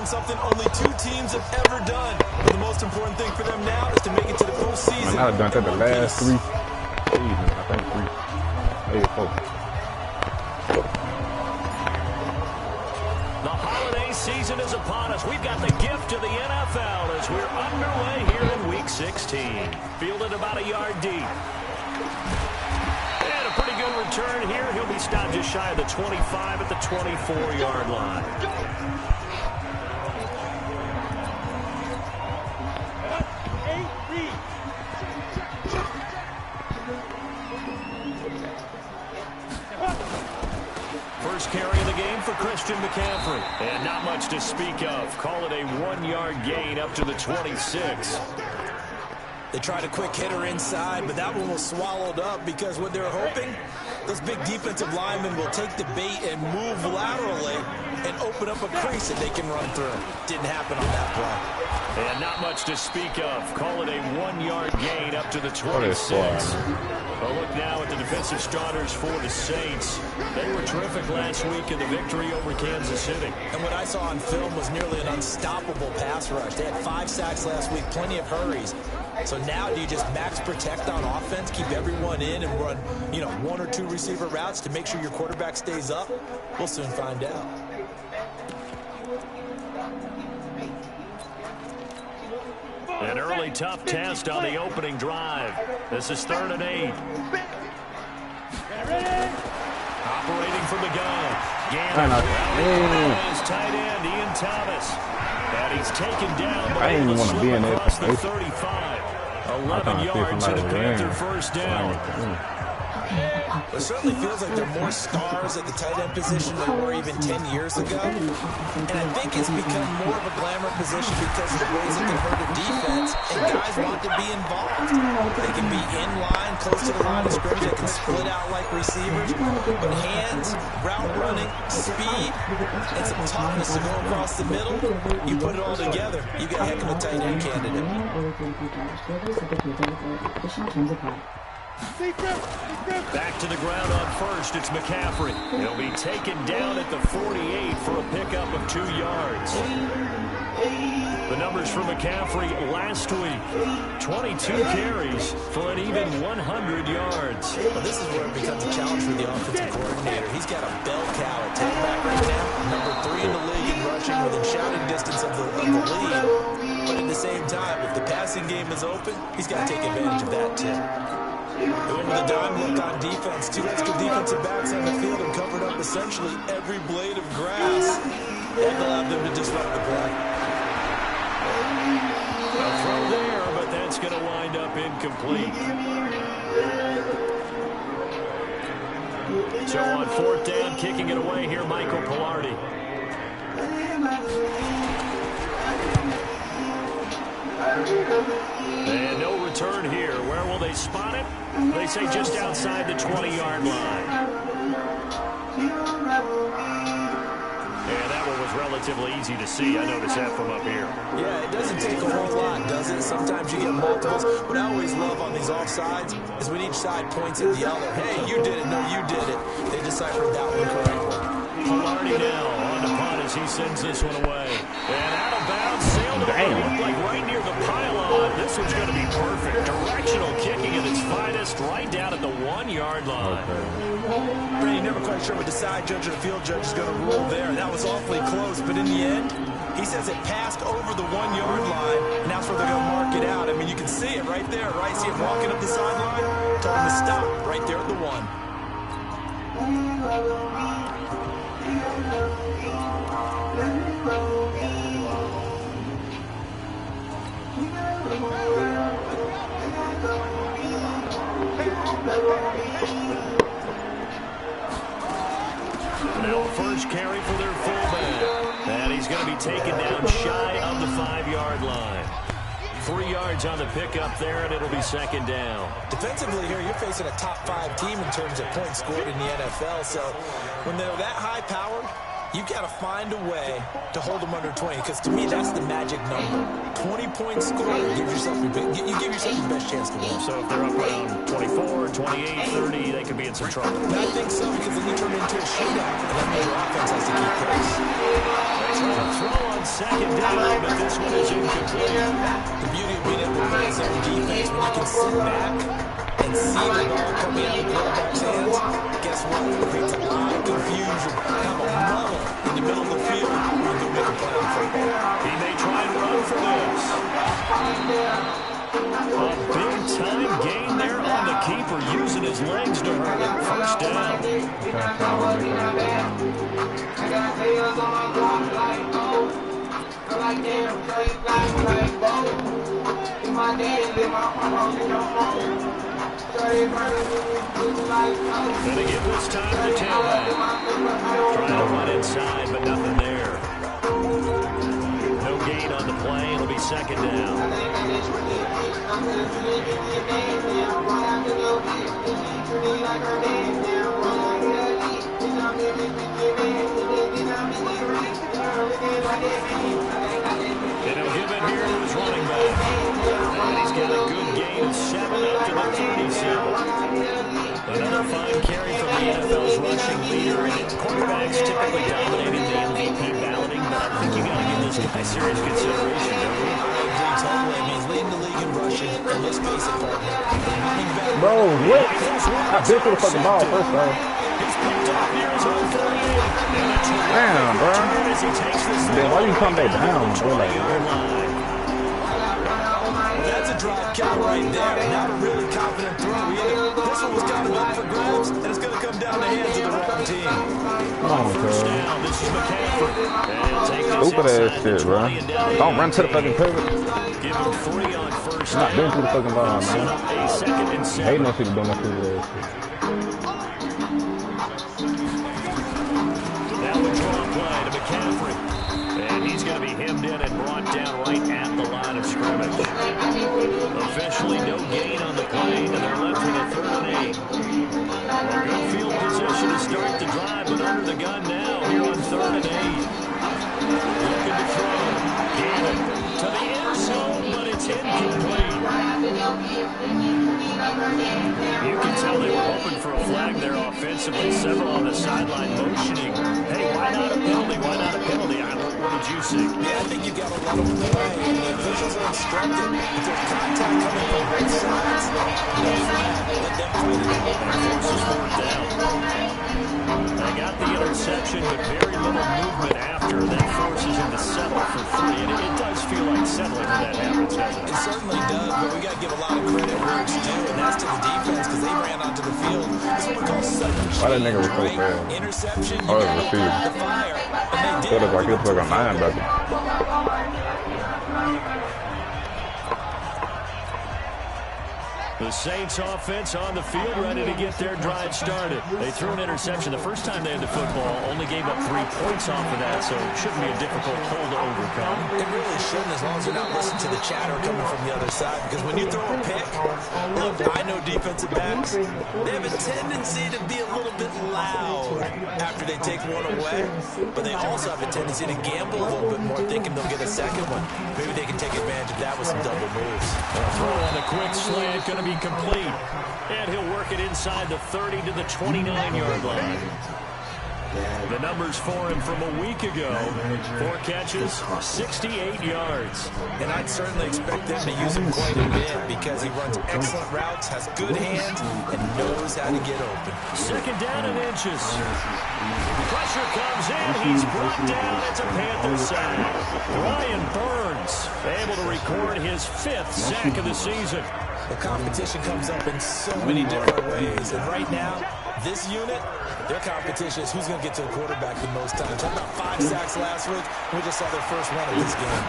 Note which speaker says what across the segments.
Speaker 1: something only 2 teams have ever done. But the most important thing for them now is to make it to the postseason.
Speaker 2: I've done that the last 3 seasons, I think 3, maybe 4.
Speaker 3: The holiday season is upon us. We've got the gift of the NFL as we're underway here in Week 16. Fielded about a yard deep. And a pretty good return here. He'll be stopped just shy of the 25 at the 24-yard line. First carry of the game for Christian McCaffrey. And not much to speak of. Call it a 1-yard gain up to the 26.
Speaker 1: They tried a quick hitter inside, but that one was swallowed up because what they're hoping, those big defensive linemen will take the bait and move laterally and open up a crease that they can run through. Didn't happen on that play.
Speaker 3: And not much to speak of. Call it a 1-yard gain up to the 26. A look now at the defensive starters for the Saints. They were terrific last week in the victory over Kansas City.
Speaker 1: And what I saw on film was nearly an unstoppable pass rush. They had 5 sacks last week, plenty of hurries. So now do you just max protect on offense, keep everyone in and run, 1 or 2 receiver routes to make sure your quarterback stays up? We'll soon find out.
Speaker 3: An early tough test on the opening drive. This is 3rd and 8. Operating from the gun. Gannon his tight end, Ian Thomas. And he's taken down by the slip across the 35. 11 yards to the Panther first down.
Speaker 1: It certainly feels like there are more stars at the tight end position than there were even 10 years ago. And I think it's become more of a glamour position because of the ways it can hurt a defense, and guys want to be involved. They can be in line, close to the line of scrimmage. They can split out like receivers. But hands, route running, speed, and some toughness to go across the middle, you put it all together, you get a heck of a tight end candidate.
Speaker 3: Back to the ground on first. It's McCaffrey. He'll be taken down at the 48 for a pickup of 2 yards. The numbers for McCaffrey last week. 22 carries for an even 100 yards.
Speaker 1: Well, this is where it becomes a challenge for the offensive coordinator. He's got a bell cow at tailback right now. Number 3 in the league in rushing within shouting distance of the lead. But at the same time, if the passing game is open, he's got to take advantage of that too. They went with a dime look on defense. 2 extra defensive backs on the field and covered up essentially every blade of grass. That allowed them to disrupt the play.
Speaker 3: A throw there, but that's going to wind up incomplete. So on 4th down, kicking it away here, Michael Pilardi. And no return here. Where will they spot it? They say just outside the 20-yard line. And that one was relatively easy to see. I noticed that from up here.
Speaker 1: Yeah, it doesn't take a whole lot, does it? Sometimes you get multiples. What I always love on these offsides is when each side points at the other. Hey, you did it. No, you did it. They deciphered that one correctly.
Speaker 3: Pilardi now on the punt as he sends this one away. And out of bounds, sailed it over. Looked like right near the pylon. This one's going to be perfect. Directional kicking at its finest, right down at the 1-yard line.
Speaker 1: Okay. You're never quite sure what the side judge or the field judge is going to rule there. That was awfully close, but in the end, he says it passed over the 1-yard line, and that's where they're going to mark it out. I mean, you can see it right there, right? See him walking up the sideline? Told him to stop right there at the 1.
Speaker 3: Now first carry for their fullback. And he's going to be taken down shy of the 5-yard line. 3 yards on the pickup there, and it'll be 2nd down.
Speaker 1: Defensively here, you're facing a top 5 team in terms of points scored in the NFL. So when they're that high-powered, You got to find a way to hold them under 20, because to me, that's the magic number. 20-point score gives yourself you give yourself the best chance to win.
Speaker 3: So if they're up around 24, 28, 30, they could be in some trouble.
Speaker 1: I think so, because then you turn into a shootout, and that means your offense has to keep pace.
Speaker 3: They try to throw on second down, but this one is incomplete.
Speaker 1: The beauty of being able to play zone defense, when you can sit back and see the ball coming out of the quarterback's hands, guess what? It creates a lot of confusion. Have a muddle in the middle of the field when you go make a play on football.
Speaker 3: He may try and run for this. A big-time gain there on the keeper, using his legs to hurt it. First down. Gonna give this time to tailback. Trying to run inside, but nothing there. No gain on the play. It'll be second down. And he'll give it here to his running back. And he's got a good gain of 7 up to the 37. Another fine carry from the NFL's rushing leader. And quarterbacks typically dominating the MVP balloting, but I think you got to give this guy serious consideration, don't you?
Speaker 1: Totally. I mean, he's leading the league in rushing, and let's face it, partner.
Speaker 2: Bro, what? I bit through the fucking ball first off.
Speaker 3: He's picked off near his own 38.
Speaker 2: Damn, bro. Then why you come back down, bro? Like,
Speaker 1: that's a drop count right there. Not a really confident throw either. This one was kind of up for grabs, and it's going to come down the hands of the wrong team.
Speaker 2: come on, bro.
Speaker 3: Down, this is McCaffrey.
Speaker 2: Stupid ass shit, bro. Don't run to the fucking pivot.
Speaker 3: Give him 3 on first
Speaker 2: Not been
Speaker 3: down.
Speaker 2: through the fucking ball, man.
Speaker 3: A second and 7.
Speaker 2: Ain't no people doing that stupid ass shit.
Speaker 3: Now the draw play to McCaffrey. And he's going to be hemmed in and brought down right at the line of scrimmage. Officially no gain on the play, and they're left with a 3rd and 8. A good field position to start the drive, but under the gun now here on 3rd and 8. Looking to throw. Gannon to the end zone, but it's incomplete. You can tell they were hoping for a flag there offensively. Several on the sideline motioning. Hey, why not a penalty? Why not a penalty? What did you see?
Speaker 1: Yeah, I think you got to let them play. And the officials are instructed. If there's contact coming from both sides, no flag. Let them fight it out.
Speaker 3: Forces 4th down. They got the interception, but very little movement after. That forces him to settle for 3. And it does feel like settling when that happens, doesn't it?
Speaker 1: It certainly does, but we got to give a lot of credit where it's due, and that's to the defense, because they ran onto the field. This is what we call sudden change.
Speaker 2: Why that nigga was so
Speaker 1: right?
Speaker 2: bad?
Speaker 1: Interception, you
Speaker 2: Oh,
Speaker 1: got
Speaker 2: it was
Speaker 1: to
Speaker 2: huge.
Speaker 1: the fire, and they did.
Speaker 2: Feel like he was like a linebacker.
Speaker 3: The Saints offense on the field, ready to get their drive started. They threw an interception the first time they had the football, only gave up 3 points off of that, so it shouldn't be a difficult hole to overcome.
Speaker 1: It really shouldn't, as long as you're not listening to the chatter coming from the other side, because when you throw a pick, look, I know defensive backs, they have a tendency to be a little bit loud after they take one away, but they also have a tendency to gamble a little bit more, thinking they'll get a second one. Maybe they can take advantage of that with some double moves.
Speaker 3: Throw on a quick slant, going to be complete. And he'll work it inside the 30 to the 29-yard line. The numbers for him from a week ago: 4 catches, 68 yards.
Speaker 1: And I'd certainly expect them to use him quite a bit because he runs excellent routes, has good hands, and knows how to get open.
Speaker 3: 2nd down and inches. Pressure comes in. He's brought down. It's a Panthers sack. Ryan Burns able to record his 5th sack of the season.
Speaker 1: The competition comes up in so many different ways. And right now, this unit, their competition is who's going to get to the quarterback the most times. Had about 5 sacks last week. We just saw their first one of this game.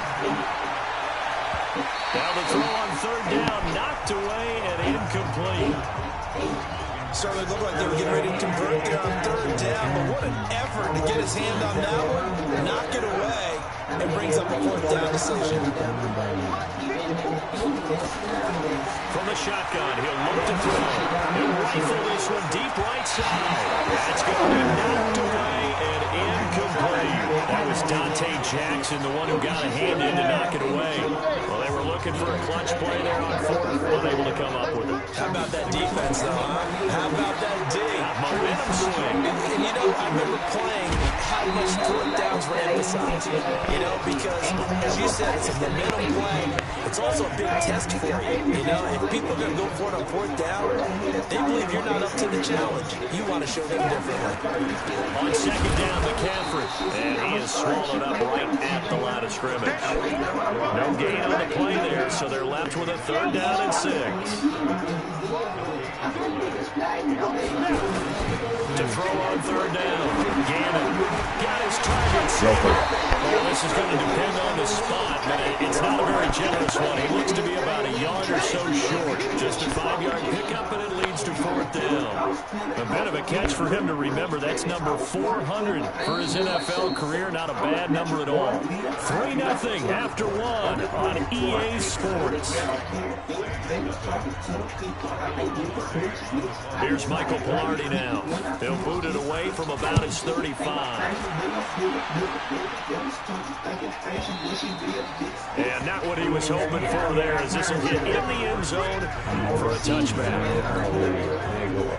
Speaker 3: Now the throw on 3rd down, knocked away and incomplete.
Speaker 1: Certainly looked like they were getting ready to convert there on 3rd down, but what an effort to get his hand on that one, knock it away, and brings up a 4th down decision.
Speaker 3: From the shotgun, he'll look to throw. He'll rifle this one deep right side. That's going to be knocked away and incomplete. That was Dante Jackson, the one who got a hand in to knock it away. Well, they were looking for a clutch play there on fourth, unable to come up with it.
Speaker 1: How about that defense, though, huh? How about that D?
Speaker 3: Momentum swing.
Speaker 1: And, you know, I remember playing how much fourth downs were emphasized. You know, because, as you said, it's a momentum play. It's also a big test for you. You know, if people are going to go for it on fourth down, they believe you're not up to the challenge. You want to show them differently.
Speaker 3: On second down, McCaffrey. And he is swallowed up right at the line of scrimmage. No gain on the play there, so they're left with a third down and 6. To throw on third down. Gannon got his target set. Well, this is going to depend on the spot, but it's not a very generous one. He looks to be about a yard or so short. Just a 5-yard pickup, and it leads to fourth down. A bit of a catch for him to remember. That's number 400 for his NFL career. Not a bad number at all. 3-0 after 1 on EA Sports. Here's Michael Pilardi now. He'll boot it away from about his 35. And not what he was hoping for there, as this will hit in the end zone for a touchback.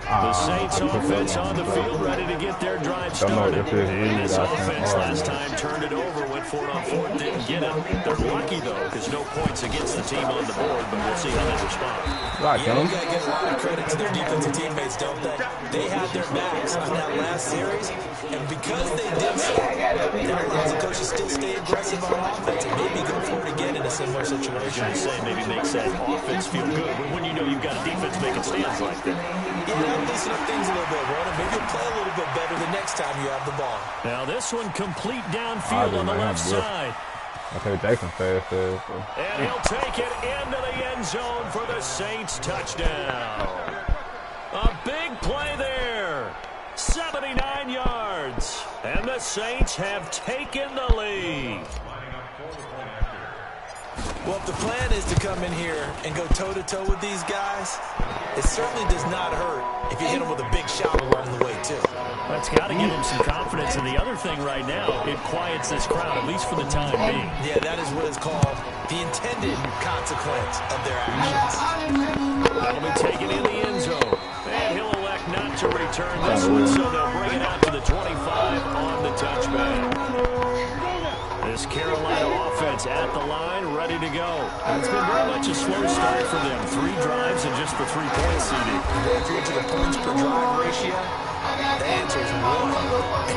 Speaker 3: The Saints offense on the field, ready to get their drive started. And this offense last time turned it over, went for it on fourth, didn't get it. They're lucky, though, because no points against the team on the board, but we'll see how they respond.
Speaker 1: Yeah, you got to give a lot of credit to their defensive teammates, don't they? They had their backs on that last series, and because they did so, that allows the coaches still stay aggressive on offense and maybe go for it again in a similar situation.
Speaker 3: I say maybe makes that offense feel good when you know you've got a defense making stands like that.
Speaker 1: Yeah, loosen up things a little bit, Rona. Maybe you'll play a little bit better the next time you have the ball.
Speaker 3: Now this one complete downfield on the left side.
Speaker 2: Okay, Jackson fast.
Speaker 3: And he'll take it into the end zone for the Saints touchdown. A big play there. 79 yards. And the Saints have taken the lead.
Speaker 1: Well, if the plan is to come in here and go toe-to-toe with these guys, it certainly does not hurt if you hit them with a big shot along the way, too.
Speaker 3: That's got to give them some confidence. And the other thing right now, it quiets this crowd, at least for the time being.
Speaker 1: Yeah, that is what is called the intended consequence of their actions.
Speaker 3: That'll be taken in the end zone. And he'll elect not to return this one, so they'll bring it out to the 25 on the touchback. This Carolina offense at the line, ready to go. It's been very much a slow start for them. 3 drives and just the 3-point seeding.
Speaker 1: If you're to the points per drive ratio, the answer is 1.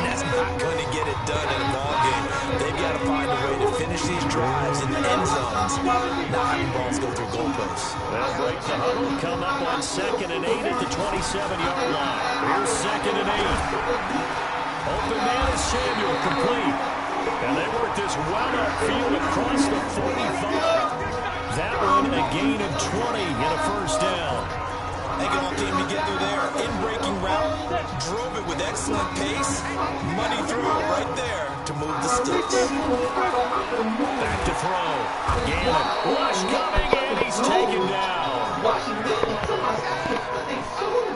Speaker 1: And that's not going to get it done in a ball game. They've got to find a way to finish these drives in the end zones, not having balls go through goalposts.
Speaker 3: They'll break the huddle, come up on 2nd and 8 at the 27-yard line. Here's 2nd and 8. Open man is Samuel, complete. And they work this well upfield across the 45. That one a gain of 20 and a first down.
Speaker 1: They all came together there. In-breaking route, drove it with excellent pace. Money threw it right there to move the sticks.
Speaker 3: Back to throw. Gannon, rush coming, and he's taken down.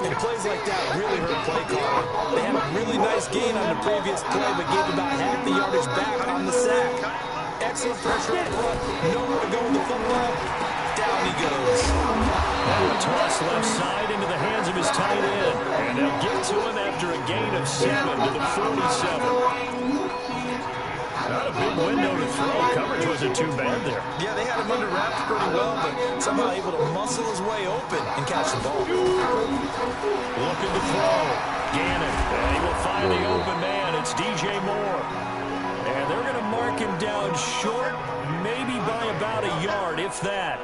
Speaker 1: And plays like that really hurt play calling. They had a really nice gain on the previous play, but gave about half the yardage back on the sack. Excellent pressure up front. Nowhere to go with the football. Down he goes.
Speaker 3: Now a toss left side into the hands of his tight end. And they'll get to him after a gain of 7 to the 47. Not a big window to throw. Coverage wasn't too bad there.
Speaker 1: Yeah, they had him under wraps pretty well, but somehow able to muscle his way open and catch the ball.
Speaker 3: Looking to throw. Gannon. And he will find the open man. It's DJ Moore. And they're going to mark him down short, maybe by about a yard, if that.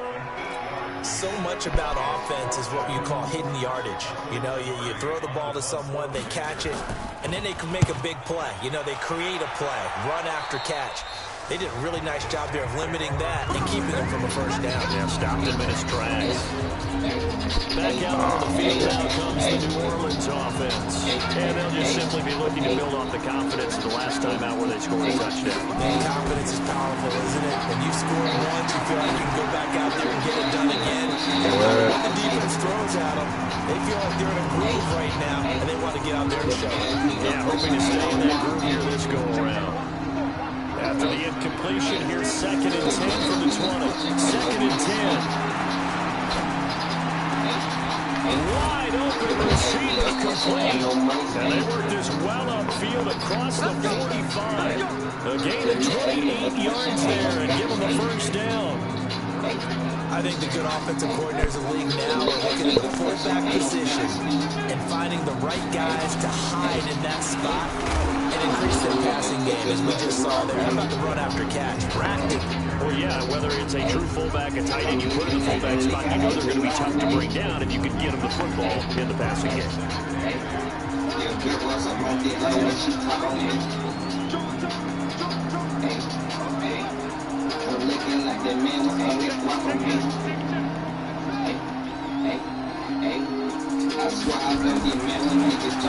Speaker 1: So much about offense is what you call hidden yardage. You know, you throw the ball to someone, they catch it, and then they can make a big play. You know, they create a play, run after catch. They did a really nice job there of limiting that and keeping them from a first down.
Speaker 3: Yeah, stopped him in his tracks. Back out on the field now comes the New Orleans offense. And they'll just simply be looking to build off the confidence of the last time out where they scored a touchdown.
Speaker 1: Man, confidence is powerful, isn't it? When you score once, you feel like you can go back out there and get it done again. And when the defense throws at them, they feel like they're in a groove right now, and they want to get out there and show it.
Speaker 3: Yeah, hoping to stay in that groove here this go-around. After the incompletion, here's 2nd and 10 from the 20. 2nd and 10. Wide open receiver complete. And they work this well upfield across the 45. A gain of 28 yards there and give them the first down.
Speaker 1: I think the good offensive coordinators of the league now are looking at the fullback position and finding the right guys to hide in that spot and increase their passing game, as we just saw there. How about the run after catch? Practice.
Speaker 3: Well, yeah, whether it's a true fullback, a tight end, you put in the fullback spot, you know they're going to be tough to bring down if you can get them the football in the passing game.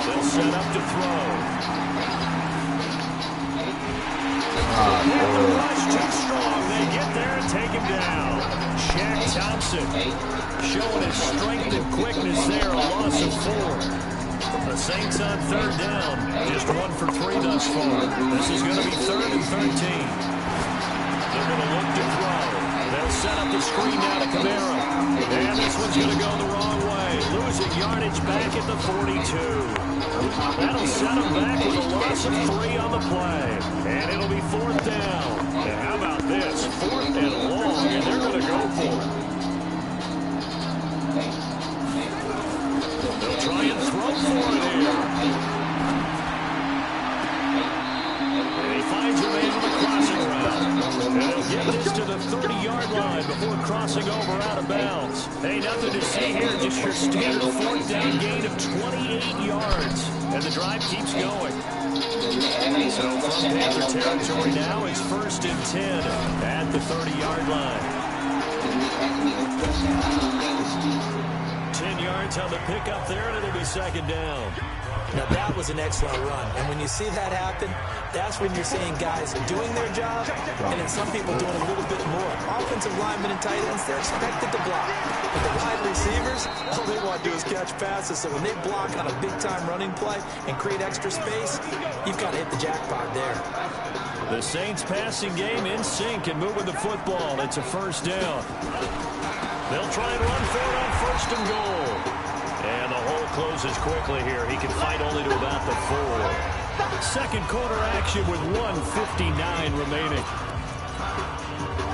Speaker 3: They'll set up to throw. The rush too strong. They get there and take him down. Shaq Thompson showing his strength and quickness there. A loss of 4. The Saints on 3rd down. Just 1 for 3 thus far. This is going to be 3rd and 13. They're going to look to throw. They'll set up the screen now to Kamara. And this one's going to go the wrong way. Losing yardage back at the 42. That'll set them back with a loss of 3 on the play. And it'll be 4th down. And how about this? 4th and long, and they're going to go for it. They'll try and throw for it here. And he finds a man on the crossing route. And they'll get this to the 30-yard line before crossing over out of bounds. Hey, nothing to see here, just your standard 4th down gain of 28 yards. And the drive keeps going. So from Panther territory now, it's 1st and 10 at the 30-yard line. 10 yards on the pickup there, and it'll be 2nd down.
Speaker 1: Now, that was an excellent run. And when you see that happen, that's when you're seeing guys doing their job and then some people doing a little bit more. Offensive linemen and tight ends, they're expected to block. But the wide receivers, all they want to do is catch passes. So when they block on a big-time running play and create extra space, you've got to hit the jackpot there.
Speaker 3: The Saints passing game in sync and moving the football. It's a 1st down. They'll try and run for it on 1st and goal. And the hole closes quickly here. He can fight only to about the 4. 2nd quarter action with 1:59 remaining.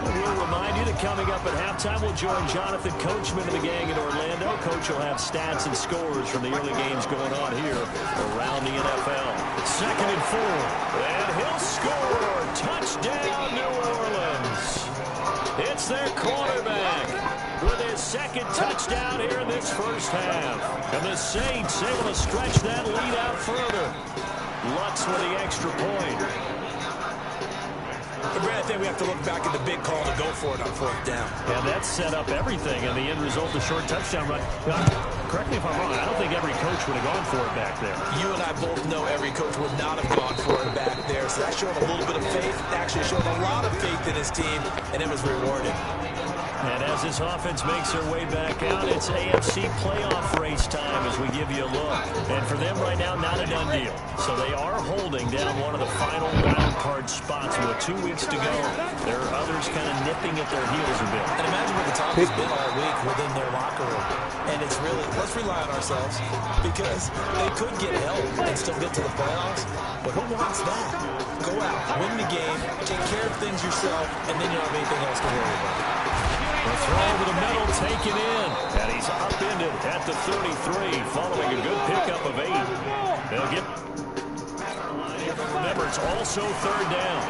Speaker 3: We'll remind you that coming up at halftime, we'll join Jonathan Coachman and the gang in Orlando. Coach will have stats and scores from the early games going on here around the NFL. 2nd and 4. And he'll score. Touchdown, New Orleans. It's their quarterback with his 2nd touchdown here in this 1st half. And the Saints able to stretch that lead out further. Lutz with the extra point.
Speaker 1: But Brad, I think we have to look back at the big call to go for it on 4th down.
Speaker 3: Yeah, that set up everything, and the end result, the short touchdown run. Correct me if I'm wrong, I don't think every coach would have gone for it back there.
Speaker 1: You and I both know every coach would not have gone for it back there, so that showed a little bit of faith. It actually showed a lot of faith in his team, and it was rewarded.
Speaker 3: And as this offense makes their way back out, it's AFC playoff race time as we give you a look. And for them right now, not a done deal. So they are holding down one of the final wild card spots with 2 weeks to go. There are others kind of nipping at their heels a bit.
Speaker 1: And imagine what the talk has been all week within their locker room. And it's really, let's rely on ourselves, because they could get help and still get to the playoffs. But who wants that? Go out, win the game, take care of things yourself, and then you don't have anything else to worry about.
Speaker 3: The throw over the middle taken in. And he's upended at the 33 following a good pickup of 8. They'll get... Remember, it's also 3rd down.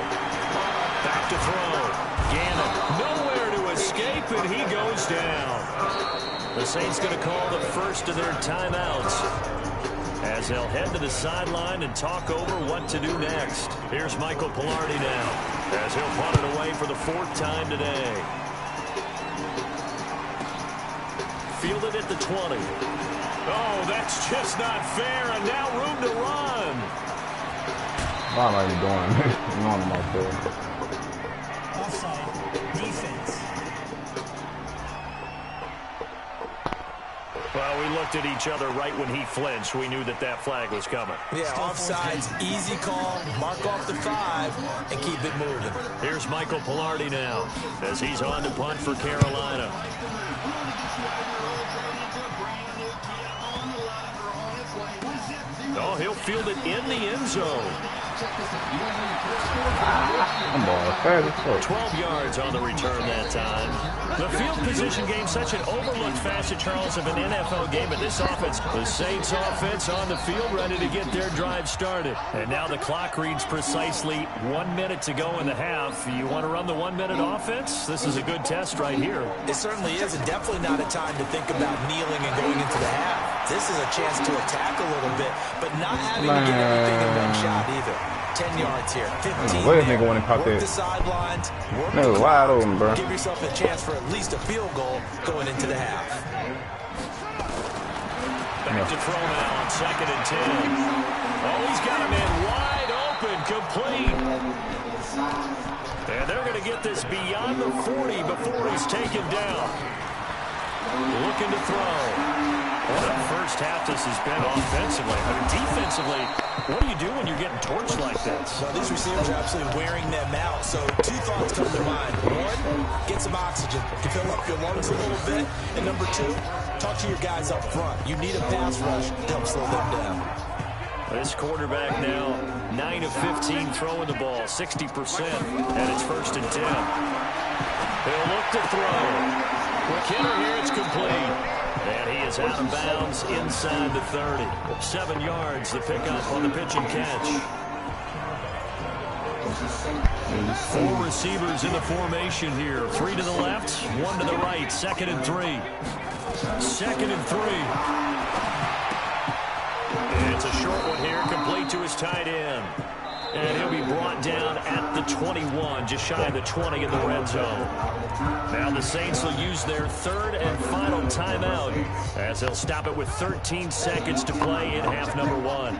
Speaker 3: Back to throw. Gannon nowhere to escape, and he goes down. The Saints going to call the first of their timeouts. as they'll head to the sideline and talk over what to do next. Here's Michael Pilardi now, as he'll punt it away for the 4th time today. Fielded at the 20. Oh, that's just not fair, and now room to run.
Speaker 2: Why am I even doing this? I'm on my field.
Speaker 4: Offside. Defense.
Speaker 3: Well, we looked at each other right when he flinched. We knew that that flag was coming.
Speaker 1: Yeah, offsides, easy call, mark off the 5, and keep it moving.
Speaker 3: Here's Michael Pilardi now, as he's on to punt for Carolina. Oh, he'll field it in the end zone.
Speaker 2: I'm all
Speaker 3: 12 yards on the return that time. The field position game, such an overlooked facet, Charles, of an NFL game. But this offense, the Saints offense on the field, ready to get their drive started. And now the clock reads precisely 1 minute to go in the half. You want to run the 1 minute offense? This is a good test right here.
Speaker 1: It certainly is, and definitely not a time to think about kneeling and going into the half. This is a chance to attack a little bit, but not having to get everything in one shot either. 10 yards here, 15
Speaker 2: Wait a nigga when he caught
Speaker 1: work
Speaker 2: that.
Speaker 1: the sidelines, work
Speaker 2: No,
Speaker 1: the
Speaker 2: wide
Speaker 1: clock,
Speaker 2: open, bro.
Speaker 1: give yourself a chance for at least a field goal going into the half.
Speaker 3: Back to throw now on 2nd and 10. Oh, he's got a man wide open, complete. And they're going to get this beyond the 40 before he's taken down. Looking to throw. What a first half this has been offensively. I mean, defensively, what do you do when you're getting torched like this?
Speaker 1: Well, these receivers are absolutely wearing them out. So 2 thoughts come to mind. 1, get some oxygen to fill up your lungs a little bit. And number 2, talk to your guys up front. You need a pass rush to help slow them down.
Speaker 3: This quarterback now, 9 of 15 throwing the ball, 60%, and it's 1st and 10. He'll look to throw. McKinnon here, it's complete. And he is out of bounds inside the 30. 7 yards, the pickup on the pitch and catch. 4 receivers in the formation here. 3 to the left, 1 to the right. 2nd and 3. 2nd and 3. And it's a short one here, complete to his tight end. And he'll be brought down at the 21, just shy of the 20 in the red zone. Now the Saints will use their 3rd and final timeout, as they'll stop it with 13 seconds to play in half number 1.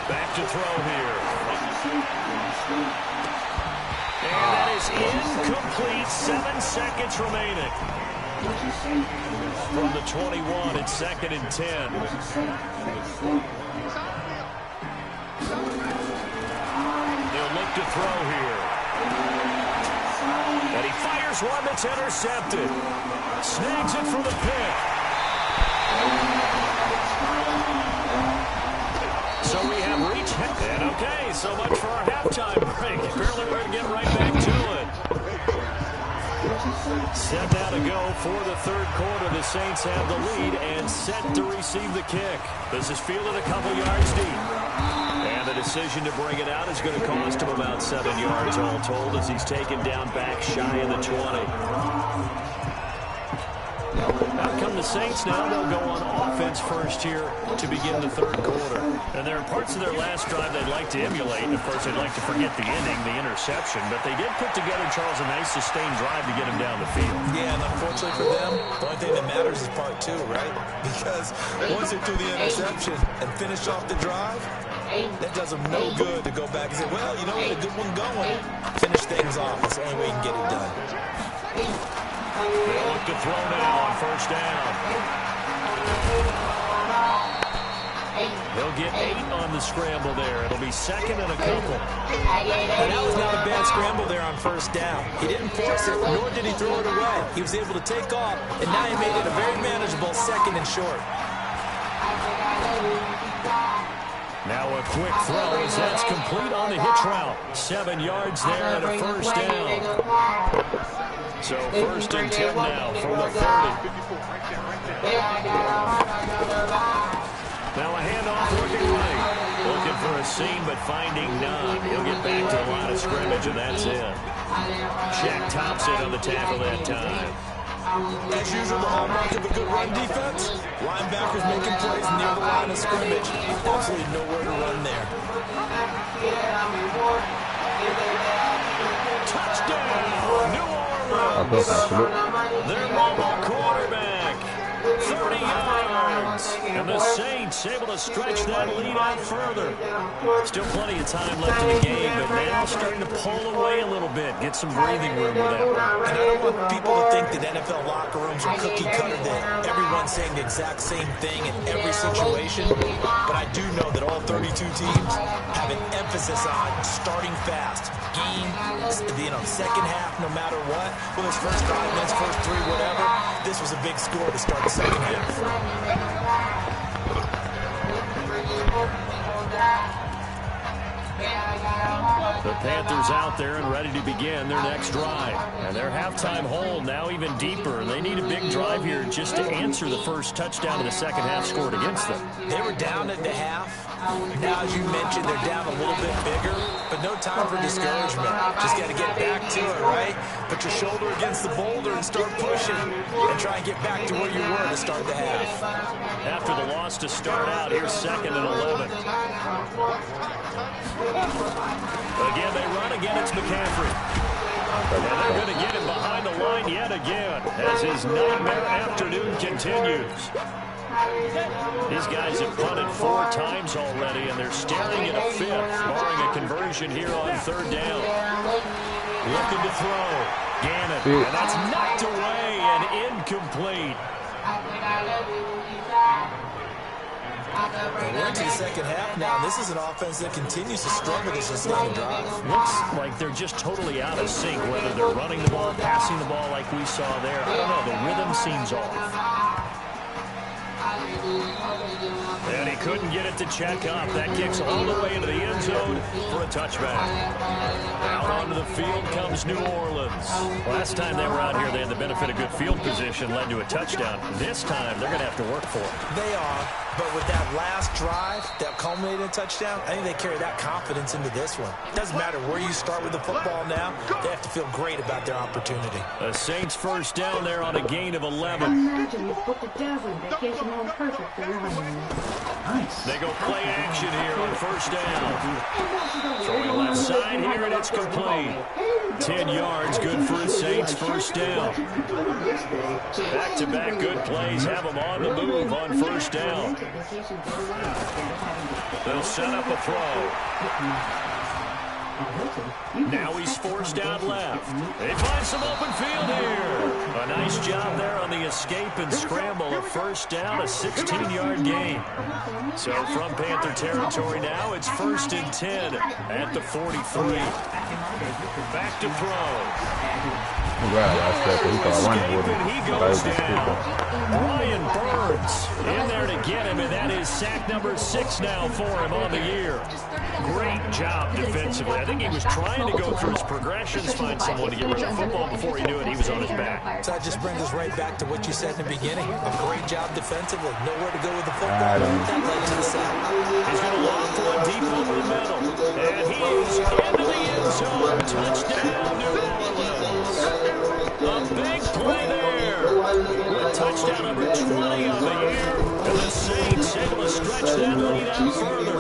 Speaker 3: Back to throw here. And that is incomplete. 7 seconds remaining. From the 21, it's 2nd and 10. They'll look to throw here. And he fires one that's intercepted. Snags it for the pick. So we have reached. And okay, so much for our halftime break. Apparently we're going to get right back to it. Set now to go for the 3rd quarter. The Saints have the lead and set to receive the kick. This is fielded a couple yards deep. And the decision to bring it out is going to cost him about 7 yards all told, as he's taken down back shy of the 20. Out come the Saints now. They'll go on offense first here to begin the 3rd quarter. And there are parts of their last drive they'd like to emulate. And of course, they'd like to forget the ending, the interception. But they did put together, Charles, a nice sustained drive to get him down the field.
Speaker 1: Yeah, and unfortunately for them, the only thing that matters is part 2, right? Because once they do the interception and finish off the drive, that does them no good to go back and say, well, you know what, a good one going. Finish things off. That's the only way you can get it done.
Speaker 3: They'll look to throw now on 1st down. They'll get 8 on the scramble there. It'll be 2nd and a couple.
Speaker 1: And that was not a bad scramble there on 1st down. He didn't force it, nor did he throw it away. He was able to take off, and now he made it a very manageable 2nd and short.
Speaker 3: Now a quick throw as that's complete on the hitch route. 7 yards there and a 1st down. So 1st and 10 now from the 30. Now a handoff looking right. Looking for a a seam, but finding none. He'll get back to the line of scrimmage, and that's it. Jack Thompson on the tackle that time.
Speaker 1: As usual, the hallmark of a good run defense. Linebackers making plays near the line of scrimmage. Absolutely nowhere to run there.
Speaker 3: Touchdown, New Orleans. Their mobile quarterback, 30 yards. And the Saints able to stretch that lead out further. Still plenty of time left in the game, but now starting to pull away a little bit. Get some breathing room with that one.
Speaker 1: And I don't want people to think that NFL locker rooms are cookie cutter, that everyone's saying the exact same thing in every situation. But I do know that all 32 teams have an emphasis on starting fast. Game, second half, no matter what. Whether it's first 5 minutes, first 3, whatever. This was a big score to start the second half.
Speaker 3: The Panthers out there and ready to begin their next drive. And their halftime hold now even deeper. They need a big drive here just to answer the first touchdown of the second half scored against them.
Speaker 1: They were down at the half. Now, as you mentioned, they're down a little bit bigger, but no time for discouragement. Just got to get back to it, right? Put your shoulder against the boulder and start pushing and try and get back to where you were to start the half.
Speaker 3: After the loss to start out, here's 2nd and 11. Again, they run again. It's McCaffrey. And they're going to get him behind the line yet again as his nightmare afternoon continues. These guys have punted 4 times already, and they're staring at a 5th, barring a conversion here on 3rd down. Looking to throw. Gannon, and that's knocked away and incomplete.
Speaker 1: And we're into the second half now. This is an offense that continues to struggle to sustain a drive.
Speaker 3: Looks like they're just totally out of sync, whether they're running the ball, passing the ball like we saw there. I don't know. The rhythm seems off. And he couldn't get it to check up. That kicks all the way into the end zone for a touchback. Out onto the field comes New Orleans. Last time they were out here, they had the benefit of good field position, led to a touchdown. This time, they're going to have to work for it.
Speaker 1: They are, but with that last drive, that culminated touchdown, I think they carry that confidence into this one. It doesn't matter where you start with the football now. They have to feel great about their opportunity.
Speaker 3: The Saints first down there on a gain of 11.
Speaker 4: Imagine you booked a dazzling vacation home perfect for your honeymoon. Nice.
Speaker 3: They go play action here on first down. Throwing left side here, and it's complete. 10 yards, good for the Saints first down. Back-to-back good plays have them on the move on first down. They'll set up a throw. Now he's forced out left. They find some open field here. A nice job there on the escape and scramble. A first down, a 16-yard gain. So from Panther territory now, it's 1st and 10 at the 43. Back to throw. He goes down. Brian Burns in there to get him, and that is sack number 6 now for him on the year. Great job defensively. I think he was trying to go through his progressions, find someone to get rid of the football. Before he knew it, he was on his back.
Speaker 1: So that just brings us right back to what you said in the beginning. A great job defensively. Nowhere to go with the football. That led to the sack.
Speaker 3: He's going to loft one deep over the middle. And he is into the end zone. Touchdown, New Orleans. A big play there. With touchdown number 20 on the year. And the Saints able to stretch that lead out further.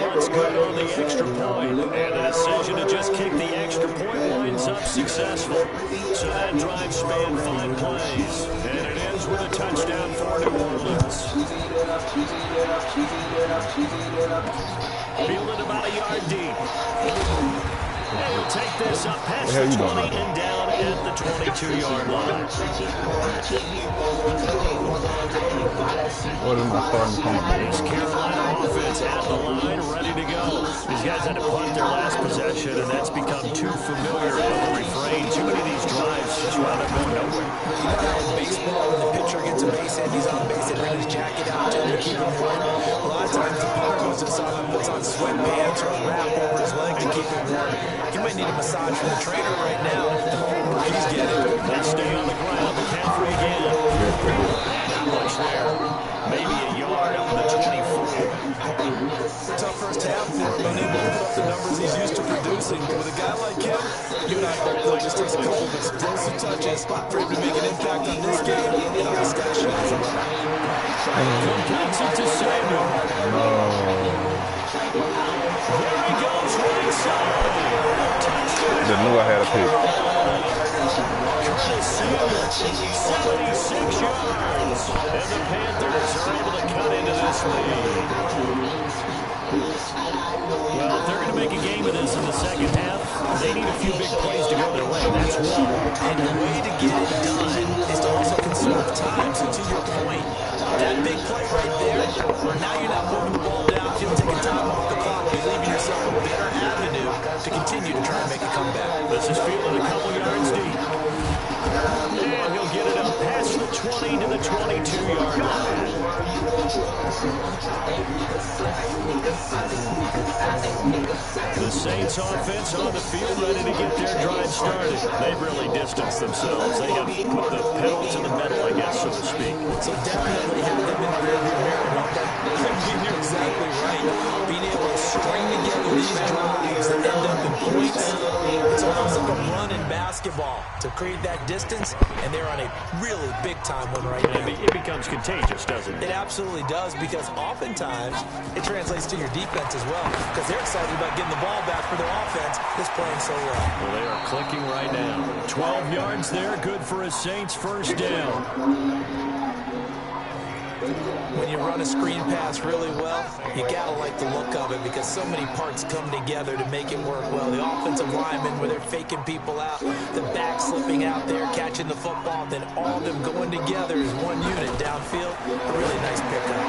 Speaker 3: Once good on the extra point. And the decision to just kick the extra point winds up successful. So that drive spanned 5 plays. And it ends with a touchdown for New Orleans. Fielded about a yard deep. And we'll take this up past the 20 and down at the 22-yard line. This Carolina offense at the line, ready to go. These guys had to punt their last possession, and that's become too familiar of a refrain. Too many of these drives just wound up going nowhere.
Speaker 1: You know how in baseball, when the pitcher gets a base hit, he's on base, they bring his jacket out to keep him warm. A lot of times the punter goes inside and puts on sweatpants or a wrap over his leg to keep him warm. You might need a massage from the trainer right now. He's getting it.
Speaker 3: They stay on the ground. McCaffrey again. Not much there. Maybe a yard up to the 24.
Speaker 1: Tough first first half for him, unable to put up the numbers he's used to producing. With a guy like him, you and I hope that just takes a couple of explosive touches for him to make an impact on this game and on the stat sheet as well.
Speaker 3: Completes it to Samuel. There he goes, right side.
Speaker 2: Just knew I had a pick.
Speaker 3: Curtis Samuel, 76 yards. And the Panthers are able to cut into this lead. Well, if they're going to make a game of this in the second half, they need a few big plays to go their way. That's one.
Speaker 1: And the way to get it done is to also conserve time. So to your point, that big play right there, now you're not moving the ball downfield, taking time off the clock. You're leaving yourself a better avenue to continue to try and make a comeback.
Speaker 3: This is fielded a couple yards deep. And he'll get it up past the 20 to the 22-yard line. The Saints offense on the field ready to get their drive started. They've really distanced themselves. They have put the pedal to the metal, I guess, so to speak.
Speaker 1: So definitely have them in the rearview mirror. You're exactly right. Being able to string together these drives that end up in points. It's almost like a run in basketball to create that distance, and they're on a really big-time one right now.
Speaker 3: It becomes contagious, doesn't it?
Speaker 1: It absolutely does, because oftentimes it translates to your defense as well, because they're excited about getting the ball back for their offense that's playing so well.
Speaker 3: Well, they are clicking right now. 12 yards there, good for a Saints first down.
Speaker 1: When you run a screen pass really well, you gotta like the look of it, because so many parts come together to make it work well. The offensive linemen, where they're faking people out, the back slipping out there, catching the football, then all of them going together as one unit downfield. A really nice pickup.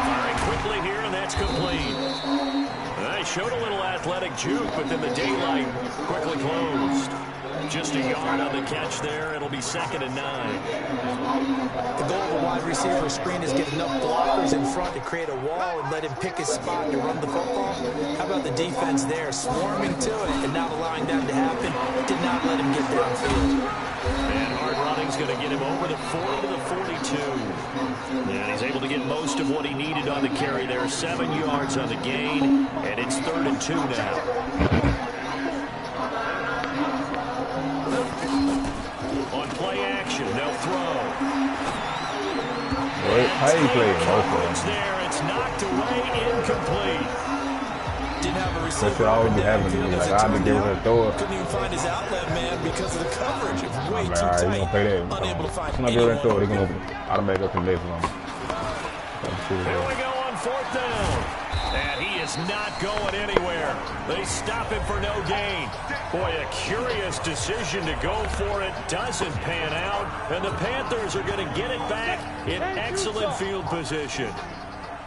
Speaker 3: Firing quickly here, and that's complete. They showed a little athletic juke, but then the daylight quickly closed. Just a yard on the catch there. It'll be 2nd and 9.
Speaker 1: The goal of a wide receiver screen is get enough blockers in front to create a wall and let him pick his spot to run the football. How about the defense there, swarming to it and not allowing that to happen? Did not let him get downfield.
Speaker 3: And hard running's going to get him over the 40 to the 42. And he's able to get most of what he needed on the carry there. 7 yards on the gain, and it's 3rd and 2 now. On play action, they'll throw.
Speaker 2: How you playing?
Speaker 3: Coverage there. It's knocked away, incomplete.
Speaker 1: Didn't have a receiver.
Speaker 2: That's what I always be having to do. Like, I've been giving her a throw.
Speaker 1: Couldn't even find his outlet man because of the coverage. It was way too
Speaker 2: Alright,
Speaker 1: tight.
Speaker 2: you gonna play that.
Speaker 1: Unable to find
Speaker 2: I'm not gonna throw. They're gonna automatically up to the next one.
Speaker 3: Here we go on 4th down. And he is not going anywhere. They stop him for no gain. Boy, a curious decision to go for it. Doesn't pan out. And the Panthers are going to get it back in excellent field position.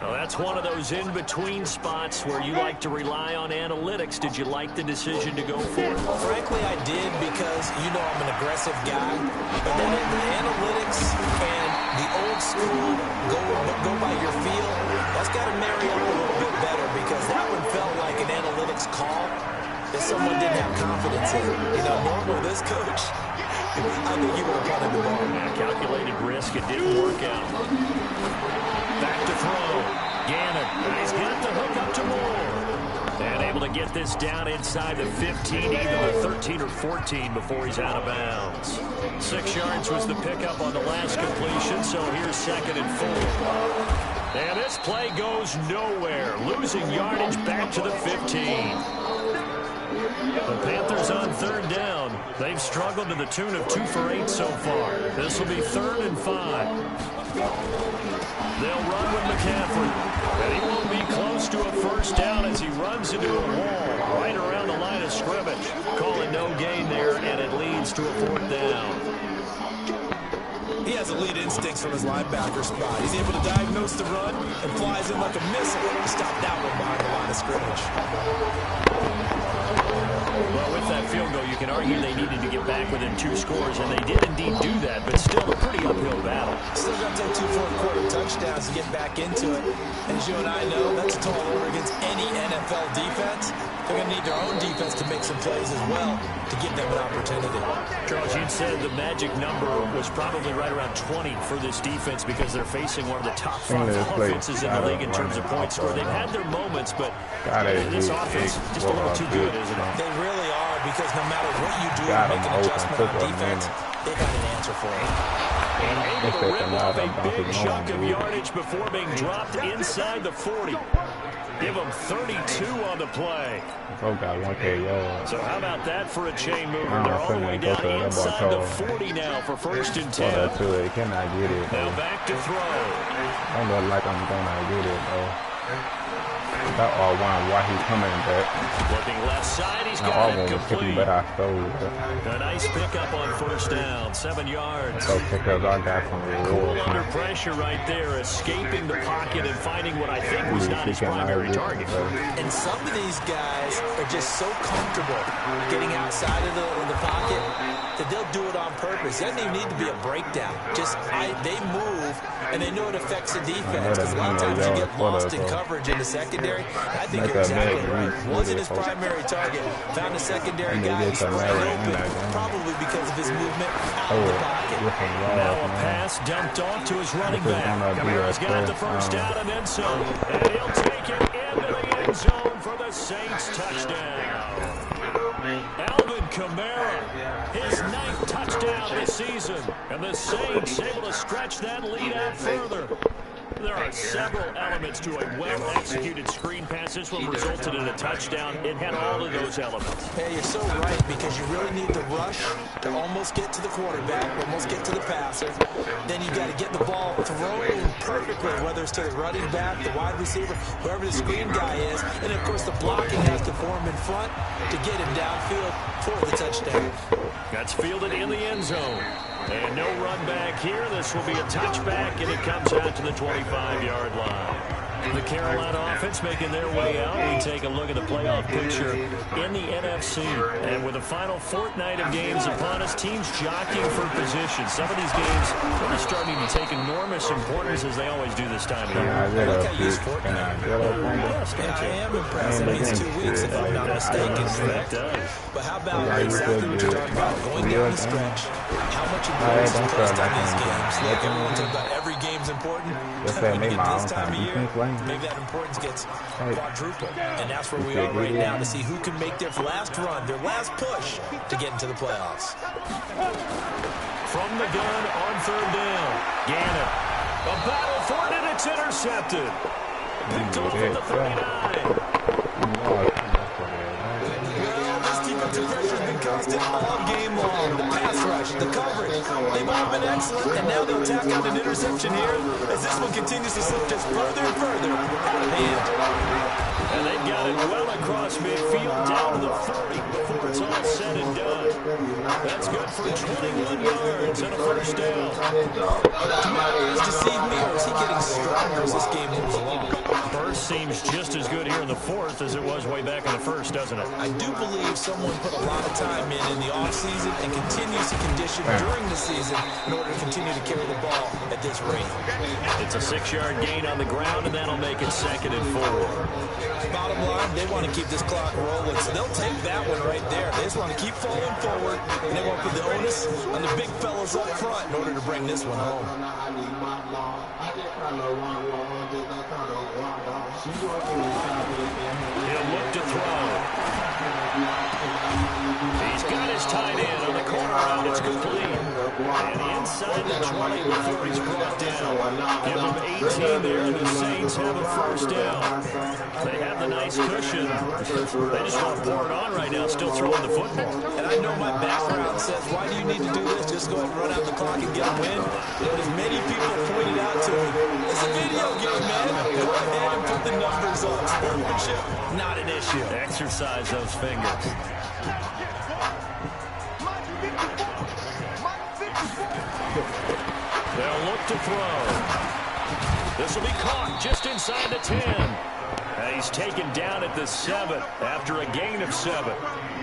Speaker 3: Well, that's one of those in-between spots where you like to rely on analytics. Did you like the decision to go for it?
Speaker 1: Frankly, I did, because you know I'm an aggressive guy. But then the analytics and the old school go by your feel, that's got to marry up a little bit better, because that one felt like an analytics call that someone didn't have confidence in. You know, normally this coach, I think he would have punted the ball.
Speaker 3: Yeah, calculated risk. It didn't work out. Back to throw. Gannon. He's got the hook up to Moore. And able to get this down inside the 15, either the 13 or 14 before he's out of bounds. 6 yards was the pickup on the last completion, so here's 2nd and 4. And this play goes nowhere. Losing yardage back to the 15. The Panthers on 3rd down. They've struggled to the tune of 2 for 8 so far. This will be 3rd and 5. They'll run with McCaffrey. And he won't be close to a first down as he runs into a wall right around the line of scrimmage. Call it no gain there, and it leads to a 4th down.
Speaker 1: He has elite instincts from his linebacker spot. He's able to diagnose the run and flies in like a missile to stop that one behind the line of scrimmage.
Speaker 3: Well, with that field goal, you can argue they needed to get back within 2 scores, and they did indeed do that, but still a pretty uphill battle.
Speaker 1: Still got to take 2 fourth-quarter touchdowns to get back into it. And as you and I know, that's a tall order against any NFL defense. they're going to need their own defense to make some plays as well to give them an opportunity.
Speaker 3: Charles, you said the magic number was probably right around 20 for this defense because they're facing one of the top 5 offenses in the league in terms of points scored. They've had their moments, but this offense just a little too good, isn't it?
Speaker 1: They really are, because no matter what you do to make an adjustment on defense, they got an answer for it.
Speaker 3: And able to rip off a big chunk of yardage before being dropped inside the 40. Give them 32 on the play.
Speaker 2: Got 1K yards.
Speaker 3: So how about that for a chain mover? They're all the way down inside the 40 now for 1st and 10.
Speaker 2: He cannot get it.
Speaker 3: Now back to throw.
Speaker 2: I don't look like I'm gonna get it though. That R1, why he's coming back.
Speaker 3: Looking left side, he's
Speaker 2: now
Speaker 3: got
Speaker 2: R1
Speaker 3: it
Speaker 2: was
Speaker 3: complete.
Speaker 2: but I stole it.
Speaker 3: A nice pickup on 1st down, 7 yards.
Speaker 2: So pickups, I got some
Speaker 3: Cool
Speaker 2: rewards.
Speaker 3: under pressure right there, escaping the pocket and finding what I think was not his primary target.
Speaker 1: And some of these guys are just so comfortable getting outside of the pocket that they'll do it on purpose. It doesn't even need to be a breakdown. Just they move, and they know it affects the defense. Because a lot of times you get lost in coverage in the secondary. I think you're exactly right. Wasn't his primary target. Found a secondary guy. He spread open, probably because of his movement out of the pocket.
Speaker 3: Now a pass dumped off to his running back. Kamara's got the 1st down and then some. And he'll take it into the end zone for the Saints touchdown. Alvin Kamara, his 9th touchdown this season. And the Saints able to stretch that lead out further. There are several elements to a well-executed screen pass. This one resulted in a touchdown. It had all of those elements.
Speaker 1: Yeah, you're so right, because you really need to rush to almost get to the quarterback, almost get to the passer. Then you got to get the ball thrown perfectly, whether it's to the running back, the wide receiver, whoever the screen guy is. And, of course, the blocking has to form in front to get him downfield for the touchdown.
Speaker 3: That's fielded in the end zone. And no run back here. This will be a touchback, and it comes out to the 25-yard line. The Carolina offense making their way out. We take a look at the playoff picture in the NFC. And with the final fortnight of games upon us, teams jockeying for position. Some of these games really starting to take enormous importance, as they always do this time of year.
Speaker 1: I like how you use fortnight. I am impressed. It means 2 weeks, if I'm not mistaken.
Speaker 3: That does.
Speaker 1: But how about exactly what you're talking about? Going down the stretch, how much importance is placed on these games? Like everyone talks about every game's important. When you get this time of year, maybe that importance gets quadrupled. And that's where we are right now, to see who can make their last run, their last push to get into the playoffs.
Speaker 3: From the gun on 3rd down. Gannon. A battle for it, and it's intercepted. Picked off at the 39. Defensive pressure's been constant all game long. The pass rush, the coverage, they've all been excellent, and now they'll tack on an interception here as this one continues to slip just further and further out of hand. And they've got it well across midfield, down to the 40 before it's all said and done. That's good for 21 yards and a 1st down.
Speaker 1: Is deceived me, or is he getting stronger as this game moves along?
Speaker 3: Burst seems just as good here in the 4th as it was way back in the 1st, doesn't it?
Speaker 1: I do believe someone put a lot of time in the offseason and continues to condition during the season in order to continue to carry the ball at this rate.
Speaker 3: It's a 6-yard gain on the ground, and that'll make it 2nd and 4.
Speaker 1: Bottom line, they want to keep this clock rolling, so they'll take that one right there. They just want to keep falling forward, and they want to put the onus on the big fellas up front in order to bring this one home.
Speaker 3: He'll look to throw. He's got his tight end on the corner route. It's complete. And inside the 20 before he's brought down. Give him 18 there, and the Saints have a 1st down. They have the nice cushion. They just want to pour it on right now, still throwing the football.
Speaker 1: And I know my background says, why do you need to do this? Just go ahead and run out the clock and get a win. But as many people pointed out to me, it's a video game, man. Go ahead and put the numbers on. Sportsmanship, not an issue.
Speaker 3: Exercise those fingers. They'll look to throw. This will be caught just inside the 10. He's taken down at the 7 after a gain of 7.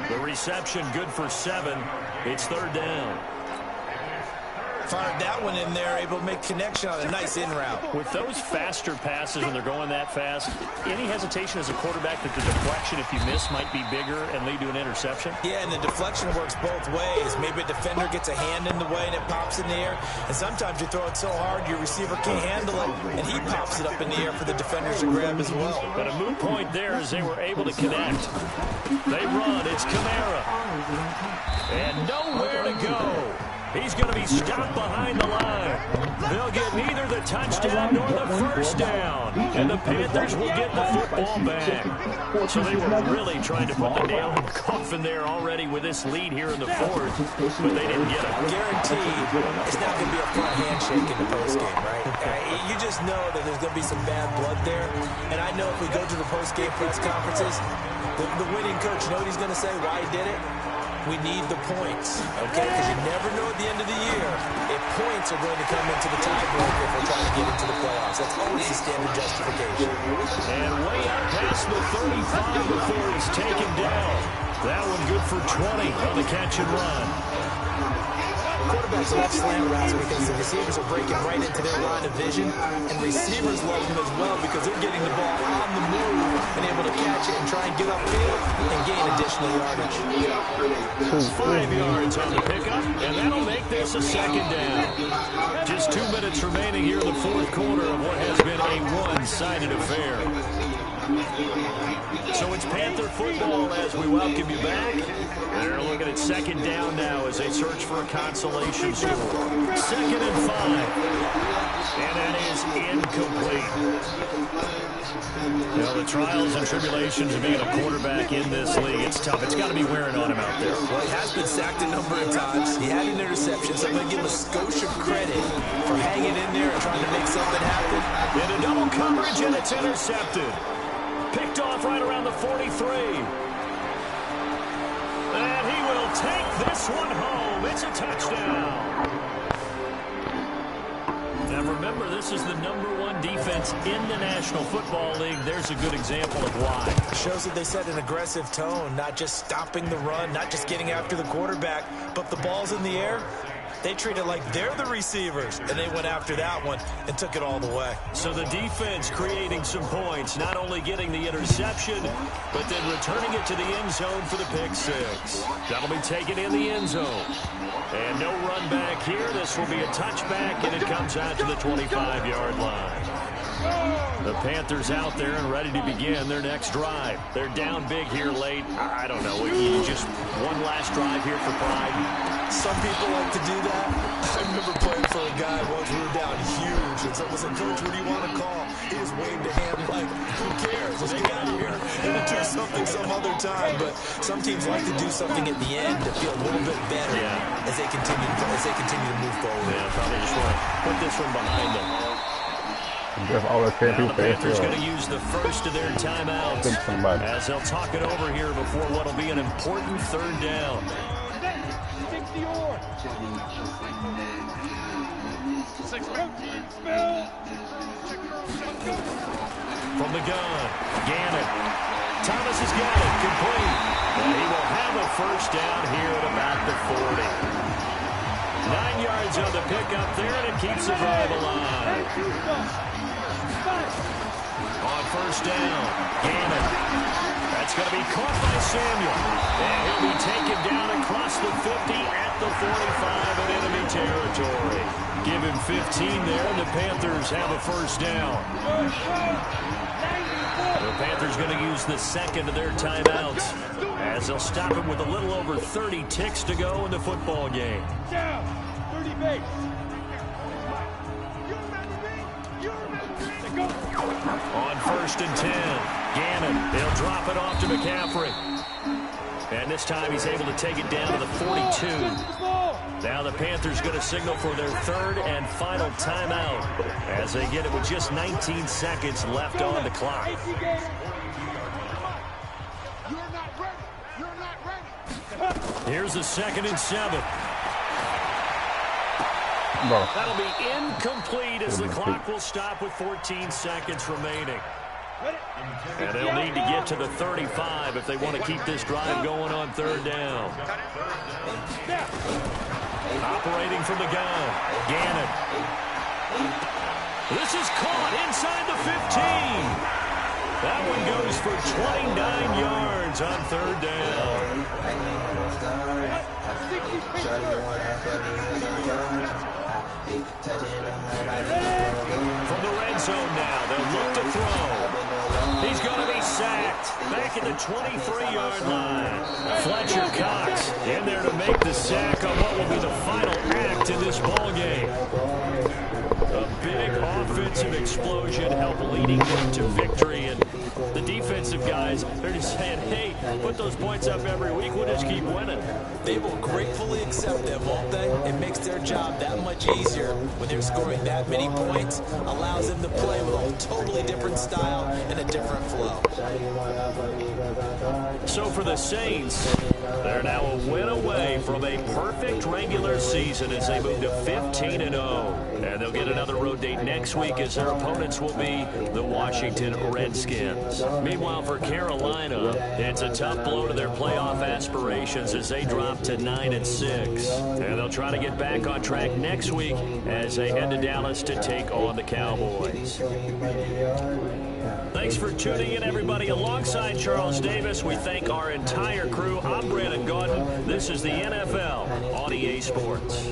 Speaker 3: The reception good for 7. It's 3rd down.
Speaker 1: Fired that one in there, able to make connection on a nice in route.
Speaker 3: With those faster passes when they're going that fast, any hesitation as a quarterback that the deflection, if you miss, might be bigger and lead to an interception?
Speaker 1: Yeah, and the deflection works both ways. Maybe a defender gets a hand in the way and it pops in the air. And sometimes you throw it so hard your receiver can't handle it, and he pops it up in the air for the defenders to grab as well.
Speaker 3: But a moot point there as they were able to connect. They run. It's Kamara. And nowhere to go. He's going to be stopped behind the line. They'll get neither the touchdown nor the first down. And the Panthers will get the football back. So they were really trying to put the nail in the coffin there already with this lead here in the fourth, but they didn't get it.
Speaker 1: Guaranteed, it's not going to be a front handshake in the postgame, right? You just know that there's going to be some bad blood there. And I know if we go to the postgame press conferences, the winning coach, you know what he's going to say, why he did it? We need the points, okay? Because you never know at the end of the year if points are going to come into the tiebreaker if we're trying to get into the playoffs. That's always the standard justification.
Speaker 3: And way up past the 35 before he's taken down. That one good for 20 on the catch and run.
Speaker 1: Quarterbacks love slant routes because the receivers are breaking right into their line of vision, and receivers love them as well because they're getting the ball on the move and able to catch it and try and get upfield and gain additional yardage.
Speaker 3: 5 yards on the pickup, and that'll make this a second down. Just 2 minutes remaining here in the fourth quarter of what has been a one-sided affair. So it's Panther football as we welcome you back. They're looking at second down now as they search for a consolation score. 2nd and 5. And that is incomplete. You know, the trials and tribulations of being a quarterback in this league, it's tough. It's got to be wearing on him out there.
Speaker 1: Well, he has been sacked a number of times. He had an interception, so I'm going to give him a skosh of credit for hanging in there and trying to make something happen.
Speaker 3: In a double coverage, and it's intercepted. Picked off right around the 43. And he will take this one home. It's a touchdown. Now remember, this is the #1 defense in the National Football League. There's a good example of why.
Speaker 1: Shows that they set an aggressive tone, not just stopping the run, not just getting after the quarterback, but the ball's in the air. They treat it like they're the receivers, and they went after that one and took it all the way.
Speaker 3: So the defense creating some points, not only getting the interception, but then returning it to the end zone for the pick six. That'll be taken in the end zone. And no run back here. This will be a touchback, and it comes out to the 25-yard line. The Panthers out there and ready to begin their next drive. They're down big here late. I don't know. Just one last drive here for pride.
Speaker 1: Some people like to do that. I remember playing for a guy once we were down huge, and someone said, "Coach, what do you want to call?" He just waved a hand like, "Who cares? Let's get out of here and do something some other time." But some teams like to do something at the end to feel a little bit better as they continue to move forward.
Speaker 3: Yeah, probably just want to put this one behind them.
Speaker 2: Now the
Speaker 3: Panthers going to use the first of their timeouts as they'll talk it over here before what will be an important third down. From the gun, Gannon. Thomas has got it, complete. And he will have a first down here at about the 40. 9 yards on the pickup there, and it keeps the drive alive. On first down, Gannon. That's going to be caught by Samuel. And he'll be taken down across the 50 at the 45 in enemy territory. Give him 15 there, and the Panthers have a first down. The Panthers going to use the second of their timeouts as they'll stop him with a little over 30 ticks to go in the football game.
Speaker 5: Down, 30 base.
Speaker 3: On 1st and 10, Gannon, he'll drop it off to McCaffrey. And this time he's able to take it down to the 42. Now the Panthers going to signal for their third and final timeout as they get it with just 19 seconds left on the clock. Here's the 2nd and 7. That'll be incomplete as the clock will stop with 14 seconds remaining. And they'll need to get to the 35 if they want to keep this drive going on third down. Operating from the gun, Gannon. This is caught inside the 15. That one goes for 29 yards on third down. From the red zone now, they'll look to throw. He's going to be sacked back at the 23-yard line. Fletcher Cox in there to make the sack on what will be the final act in this ball game. A big offensive explosion helped leading them to victory, and the defensive guys, they're just saying, hey, put those points up every week, we'll just keep winning.
Speaker 1: They will gratefully accept them, won't they? It makes their job that much easier when they're scoring that many points, allows them to play with a totally different style and a different flow.
Speaker 3: So for the Saints, they're now a win away from a perfect regular season as they move to 15-0. And they'll get another road date next week as their opponents will be the Washington Redskins. Meanwhile, for Carolina, it's a tough blow to their playoff aspirations as they drop to 9-6. And they'll try to get back on track next week as they head to Dallas to take on the Cowboys. Thanks for tuning in, everybody. Alongside Charles Davis, we thank our entire crew. I'm Brandon Gaudin. This is the NFL on EA Sports.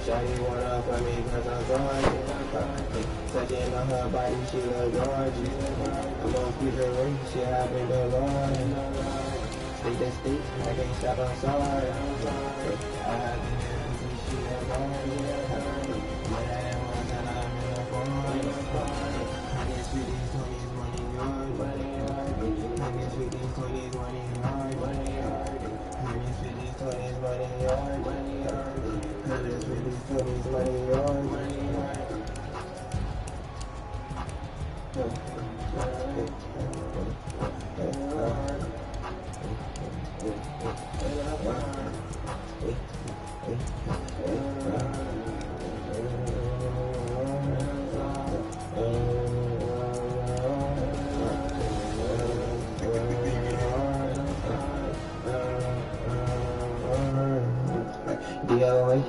Speaker 6: Shawty wanna fuck me 'cause I'm gorgeous. Touching on her body, she look gorgeous. I'm gon' keep her way, she happen to Lord. Stick to stick, I can't stop, I'm sorry. I have to hear she look gorgeous. But I didn't want to I'm in the phone. I guess with these 20s, money yours. I guess with these 20s, money yours. I guess with these 20s, money yours. DOA.